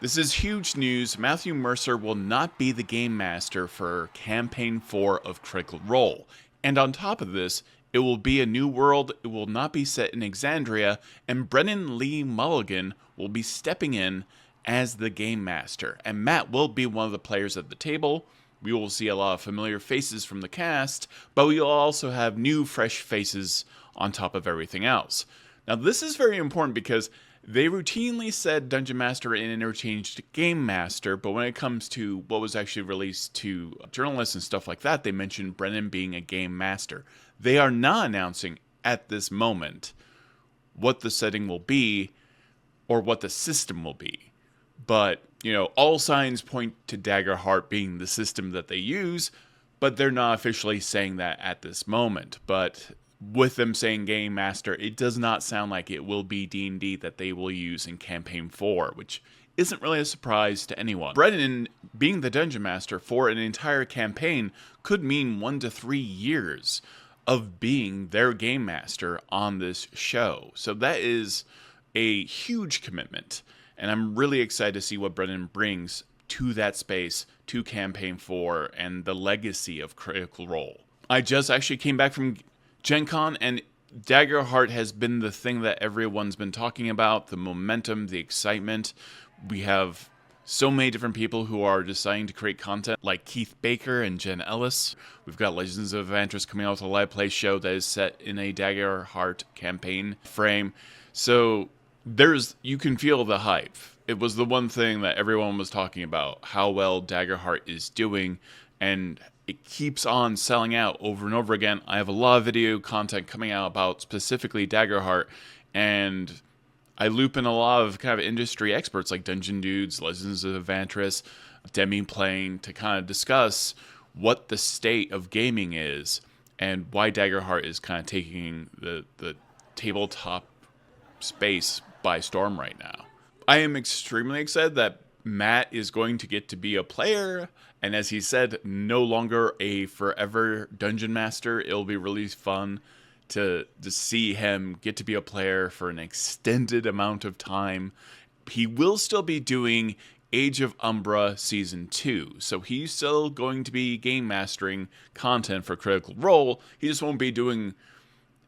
This is huge news. Mathew Mercer will not be the game master for Campaign 4 of Critical Role. And on top of this, it will be a new world, it will not be set in Exandria, and Brennan Lee Mulligan will be stepping in as the game master. And Matt will be one of the players at the table. We will see a lot of familiar faces from the cast, but we will also have new, fresh faces on top of everything else. Now, this is very important because they routinely said Dungeon Master and interchanged Game Master, but when it comes to what was actually released to journalists and stuff like that, they mentioned Brennan being a Game Master. They are not announcing at this moment what the setting will be or what the system will be. But, all signs point to Daggerheart being the system that they use, but they're not officially saying that at this moment. But with them saying Game Master, it does not sound like it will be D&D that they will use in Campaign 4, which isn't really a surprise to anyone. Brennan being the Dungeon Master for an entire campaign could mean 1 to 3 years of being their Game Master on this show. So that is a huge commitment, and I'm really excited to see what Brennan brings to that space, to Campaign 4, and the legacy of Critical Role. I just actually came back from Gen Con, and Daggerheart has been the thing that everyone's been talking about, the momentum, the excitement. We have so many different people who are deciding to create content, like Keith Baker and Jen Ellis. We've got Legends of Adventures coming out with a live play show that is set in a Daggerheart campaign frame. So you can feel the hype. It was the one thing that everyone was talking about, how well Daggerheart is doing, and it keeps on selling out over and over again. I have a lot of video content coming out about specifically Daggerheart, and I loop in a lot of kind of industry experts like Dungeon Dudes, Legends of Adventures, Demi Plane to kind of discuss what the state of gaming is and why Daggerheart is kind of taking the tabletop space by storm right now. I am extremely excited that Matt is going to get to be a player, and as he said, no longer a forever Dungeon Master. It'll be really fun to see him get to be a player for an extended amount of time. He will still be doing Age of Umbra Season 2, so he's still going to be game mastering content for Critical Role. He just won't be doing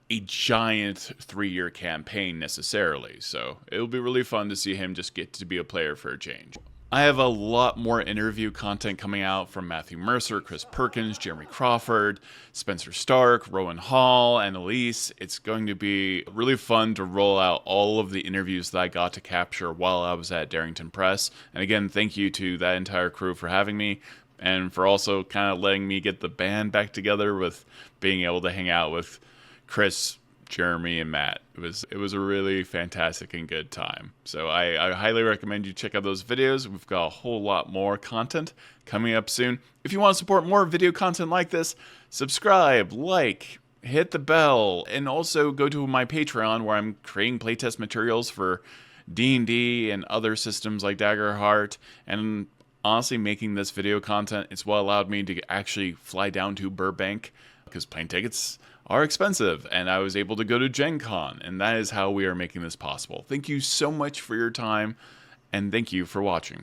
a giant 3-year campaign necessarily, so it'll be really fun to see him just get to be a player for a change. I have a lot more interview content coming out from Mathew Mercer, Chris Perkins, Jeremy Crawford, Spencer Stark, Rowan Hall, and Elise. It's going to be really fun to roll out all of the interviews that I got to capture while I was at Darrington Press. And again, thank you to that entire crew for having me, and for also kind of letting me get the band back together with being able to hang out with Chris, Jeremy, and Matt. It was a really fantastic and good time. So I highly recommend you check out those videos. We've got a whole lot more content coming up soon. If you want to support more video content like this, subscribe, like, hit the bell, and also go to my Patreon where I'm creating playtest materials for D&D and other systems like Daggerheart. And honestly, making this video content, it's what allowed me to actually fly down to Burbank, because plane tickets are expensive, and I was able to go to Gen Con, and that is how we are making this possible. Thank you so much for your time, and thank you for watching.